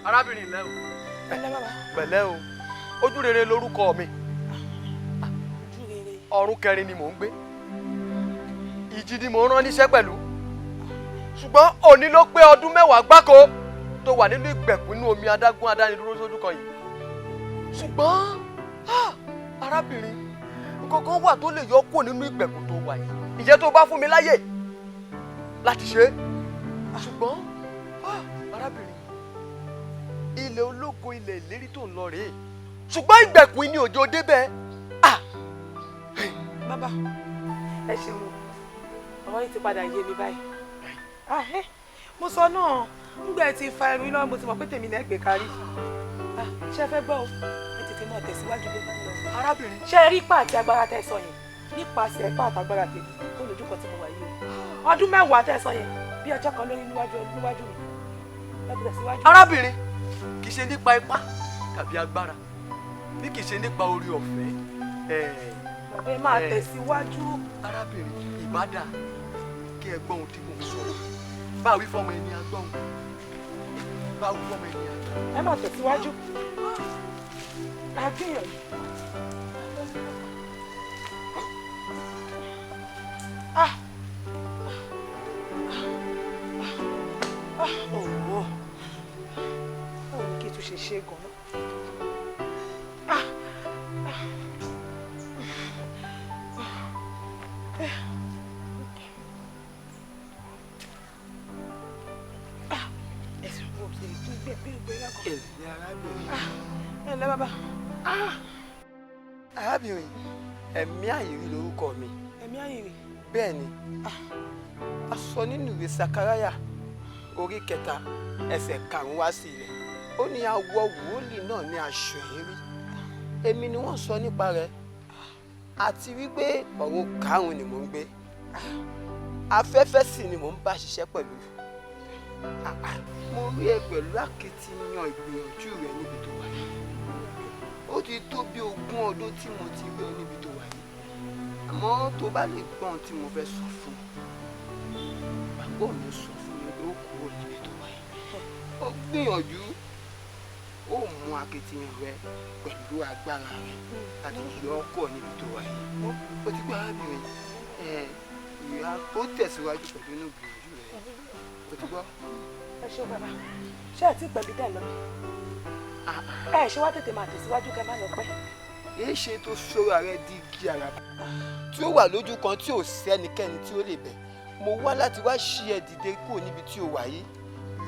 Arábìnrin lẹ́ o. Pẹ̀lẹ́ o. Ojú rere lórúkọ mi. Ọ̀run kẹrin ni mò ń gbé. Ìjì ni mò ń rán níṣẹ́ pẹ̀lú. Ṣùgbọ́n òní ló pé ọdún 10 gbáko tó wà nínú ìgbèkùn inú omi adágún adánidúró sójú kan yìí. Ṣùgbọ́n arábìnrin, nǹkan kan wà tó lè yọ kúrò nínú ìgbèkùn tó wà yìí. Ìjẹ́ tó bá fún mi láyè láti ṣe. Ṣùgbọ́n arábìnrin, ilẹ̀ ológo ilẹ̀ ìlérí tó ń lọ rèé. Ṣùgbọ́n ìgbèkùn ni òjò débẹ̀. Bàbá, ẹ ṣeun. Ọ̀rọ̀ yìí ti padà yé mi báyìí. Mo sọ náà, ńgbà tí fa ẹrù iná mo ti mọ̀ pé tèmi náà gbé kárí. Ṣé ẹ fẹ́ gbọ́ o? Ẹ tètè mọ̀ tẹ̀síwájú bí báyìí lọ. Arábìnrin. Ṣé ẹ rí ipá àti agbára tẹ́ sọ yẹn? Nípasẹ̀ ipá àti agbára tèmi tó lójúkọ tí mo wà yìí o. Ọdún 10 tẹ́ sọ yẹn bí ọjọ́ kan lórí níwájú mi. Ẹ tẹ̀síwájú. Arábìnrin, kì í ṣe nípa ipá tàbí agbára, bí kì í ṣe nípa orí ọ̀fẹ́. Bàbá ẹ máa tẹ̀síwájú. Arábìnrin, ìbádà kí ẹ gbọ́ ohun tí mò ń sọ. Báwo wí fọ́mọ ẹni agbọ́n? Báwo wí fọ́mọ ẹni agbọ́n? Ẹ máa tẹ̀síwájú. Àgbìyànjú. Báwo kí tún ṣe ṣe gan-an? Arábìnrin, ẹ̀mí àyèrí lorúkọ mi. Ẹ̀mí àyèrí? Bẹ́ẹ̀ ni. A sọ nínú ìwé Sakaraya orí 3 ẹsẹ̀ 5 wá sí ilẹ̀. Ó ní awọ wòlíì náà ní aṣọ ìrí. Èmi ni wọ́n sọ nípa rẹ̀. Àti wípé ọ̀run 5 ni mò ń gbé. Afẹ́fẹ́ sì ni mò ń bá ṣiṣẹ́ pẹ̀lú. Mo rí ẹ pẹ̀lú akitiyan ìgbìyànjú rẹ níbi tó wà yìí. Ó ti tó bí 20 ọdún tí mo ti rí ọ níbi tó wà yìí. Àmọ́ tó bá lè gbọ́ ohun tí mo fẹ́ sọ fún ọ, bàbá mi sọ fún mi pé ó kúrò níbi tó wà yìí. Ó gbìyànjú, ó mú akitiyan rẹ pẹ̀lú agbára rẹ láti yọ ọ́ kúrò níbi tó wà yìí. Ó ti gbọ́ arábìnrin, ìyá tó tẹ̀síwájú pẹ̀lú inú ìgbìyànjú rẹ. Ó ti gbọ́. Ẹ ṣé bàbá, ṣé ẹ ti pẹ̀lú dẹ̀ lọ? Ẹ ṣe wá tètè máa tẹ̀síwájú kẹ́ má lọ pẹ́. Èé ṣe tó sọ́ra rẹ di igi àràbà tí ó wà lójú kan tí ò sẹ́nikẹ́ni tí ó lè bẹ̀. Mo wá láti wá ṣí ẹ dìde kúrò níbi tí o wà yìí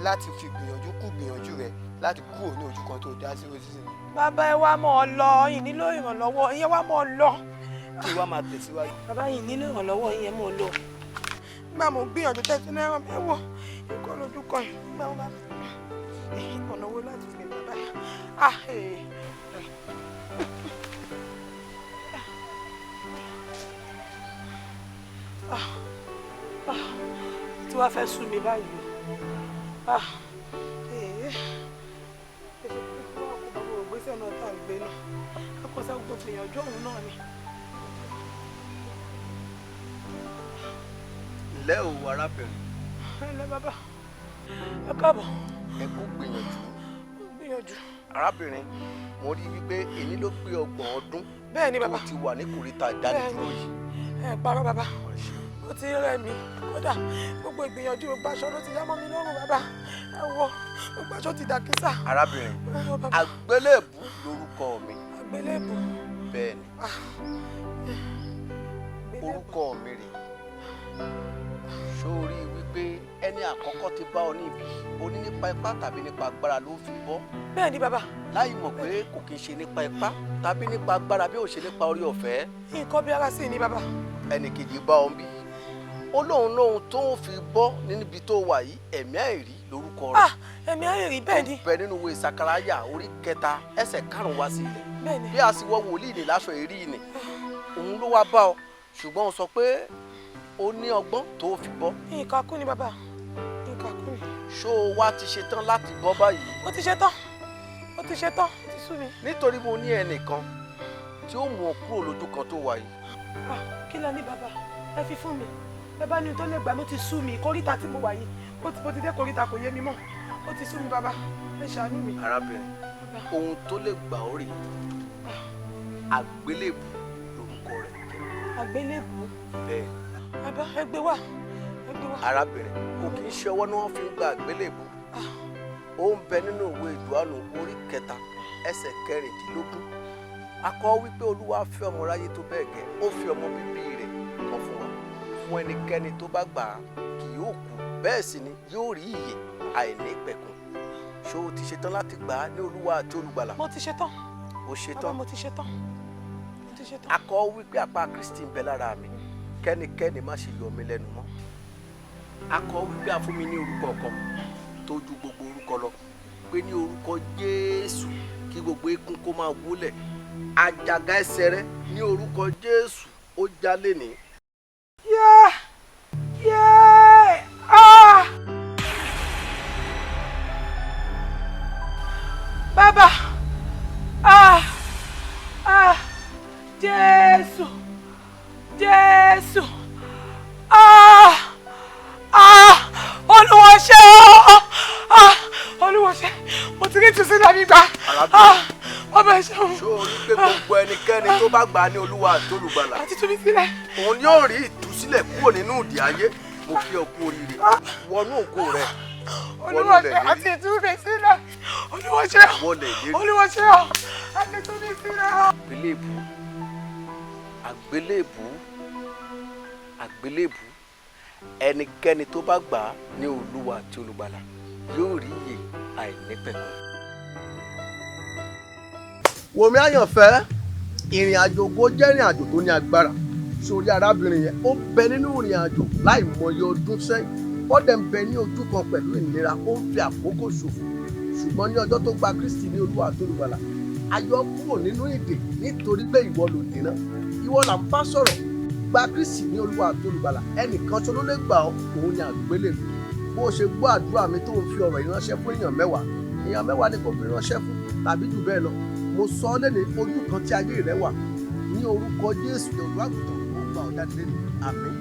láti fi gbìyànjú kú gbìyànjú rẹ láti kúrò ní ojú kan tó dá sí òṣìṣẹ́. Bàbá ẹ wá mọ̀ ọ́ lọ, yìí nílò ìrànlọ́wọ́, ìyẹn wá mọ̀ ọ́ lọ. Kí wá máa tẹ̀síwájú. Bàbá yìí nílò ìrànlọ́wọ́, ìyẹn mọ̀ ọ́ lọ. Nígbà mo gbìyànjú tẹ́tí náírà mẹ́wọ̀, nǹkan lójú kan yìí. Nígbà wọn bá ọ̀nà owó láti fi bàbá yà. Tí wàá fẹ́ sú mi báyìí o. Ìgbésẹ̀ náà tá à ń gbé náà. Akọ́sá gbogbo ìyànjú òun náà ni. Ǹlẹ́ o arábìnrin. Ǹlẹ́ bàbá. Ẹ káàbọ̀. Ẹ kú gbìyànjú. Gbìyànjú. Arábìnrin, mo rí wípé èyí ló pé 30 ọdún. Bẹ́ẹ̀ ni bàbá. Tó ti wà ní kòríta ìdánidúró yìí. Ẹ parọ́ bàbá. Ó ti rẹ̀ mí. Kódà gbogbo ìgbìyànjú gbogbo aṣọ ló ti yá mọ́ mi lọ́rùn bàbá. Ẹ wo gbogbo aṣọ ti dà kísà. Arábìnrin, agbelebu lorúkọ mi. Agbelebu. Bẹ́ẹ̀ ni. Orúkọ mi rèé. Sórí wípé ẹni àkọ́kọ́ ti bá ọ níbi oní nípa ipá tàbí nípa agbára ló fi bọ́. Bẹ́ẹ̀ ni bàbá. Láì mọ̀ pé kò kí n ṣe nípa ipá tàbí nípa agbára bí ó ṣe nípa orí ọ̀fẹ́. Nǹkan bí ara sí ni bàbá. Ẹnì kejì bá ọ ń bí. Ó lóhun tó fi bọ́ níbi tó wà yìí, ẹ̀mí àìrí lórúkọ rẹ̀. Ẹ̀mí àìrí bẹ́ẹ̀ ni. Bẹ́ẹ̀ nínú ìwé Sakaraya orí 3 ẹsẹ̀ 5 wá sí ilẹ̀. Bẹ́ẹ̀ ni. Bí a sì wọ wòlíì ní láṣọ èrí ni, òun ló wá bá ọ, ṣùgbọ́n ó sọ pé ó ní ọgbọ́n tó fi bọ́. Nǹkan kú ni bàbá. Nǹkan kú ni. Ṣó o wá ti ṣetán láti bọ́ báyìí? Ó ti ṣetán. Ó ti ṣetán. Ó ti sú mi. nítorí mo ní ẹnìkan tí ó mú ọ kúrò lójú kan tó wà yìí. Kí lẹ ní bàbá ẹ fi fún mi ẹ bá ní tó lè gbà mí, ó ti sú mi kóríta tí mo wà yìí bó ti dé kóríta kò yé mi mọ́, ó ti sú mi bàbá ẹ ṣàánú mi. arábìnrin ohun tó lè gbà ọ́ rèé agbelebu lórúkọ rẹ̀. Agbelebu. bẹ́ẹ̀. bàbá ẹ gbé wá. arábìnrin kò kì í ṣe ọwọ́ ni wọ́n fi ń gba agbelebu. ó ń bẹ nínú ìwé Jòhánù orí 3 ẹsẹ̀ 16. a kọ wípé Olúwa fẹ́ ọmọ ráyé tó bẹ́ẹ̀ gẹ́ ó fi ọmọ bíbí rẹ̀ kan fún wa, fún ẹnikẹ́ni tó bá gbà á kì yóò kú, bẹ́ẹ̀ sì ni yóò rí ìyè àìnípẹ̀kun. ṣó o ti ṣetán láti gbà á ní Olúwa àti Olùgbàlà? mo ti ṣetán. o ṣetán? bàbá mo ti ṣetán. a kọ wípé apá Kristi ń bẹ lára mi, kẹ́nikẹ́ni má ṣe yọ mí lẹ́nu mọ́. a kọ wípé a fún mi ní orúkọ kan tó ju gbogbo orúkọ lọ, pé ní orúkọ Jésù kí gbogbo eékún kó máa wólẹ̀. àjàgà ẹ̀ṣẹ̀ rẹ ní orúkọ Jésù ó já lénìí. Bàbá Jésù Jésù Olúwa ṣe Olúwa ṣe mo ti rí ìtúsílẹ̀ mi gbà. ọba ẹ ṣeun. ṣó o rí pé gbogbo ẹnikẹ́ni tó bá gbà á ní Olúwa àti Olùgbàlà àti tú mi sílẹ̀. òun yóò rí ìtúsílẹ̀ kúrò nínú ìdè ayé. mo kí ọ kú oríire wọnú ògo rẹ. Olúwa ṣe àti tú mi sílẹ̀. Olúwa ṣe Olúwa ṣe àti tú mi sílẹ̀. àgbélébù ẹnikẹ́ni tó bá gbà á ní Olúwa àti Olùgbàlà yóò rí ìyè àìnípẹ̀kun. wòmí àyànfẹ́, ìrìn àjò ògo jẹ́ ìrìn àjò tó ní agbára. sórí arábìnrin yẹn ó bẹ nínú ìrìn àjò láì mọye ọdún sẹ́yìn, ó dẹ̀ ń bẹ ní ojú kan pẹ̀lú ìnira, ó ń fi àkókò ṣòfò. ṣùgbọ́n ní ọjọ́ tó gba Kristi ní Olúwa àti Olùgbàlà, a yọ kúrò nínú ìdè nítorí pé ìwọ ló dènà. ìwọ là ń bá sọ̀rọ̀. gba Kristi ní Olúwa àti Olùgbàlà, ẹnìkan tó ló lè gbà ọ́, òun ni àgbélébù. bó o ṣe gbọ́ àdúrà mi tó ń fi ọ̀rọ̀ ìránṣẹ́ fún èèyàn 10, èèyàn 10 ni kò fi ránṣẹ́ fún tàbí jù bẹ́ẹ̀ lọ. mo sọ ọ́ lẹ́nu ojú kan tí ayé rẹ wà ní orúkọ Jésù Olùwàgùtàn ó gba ọ̀dà lẹ́nu. àmín.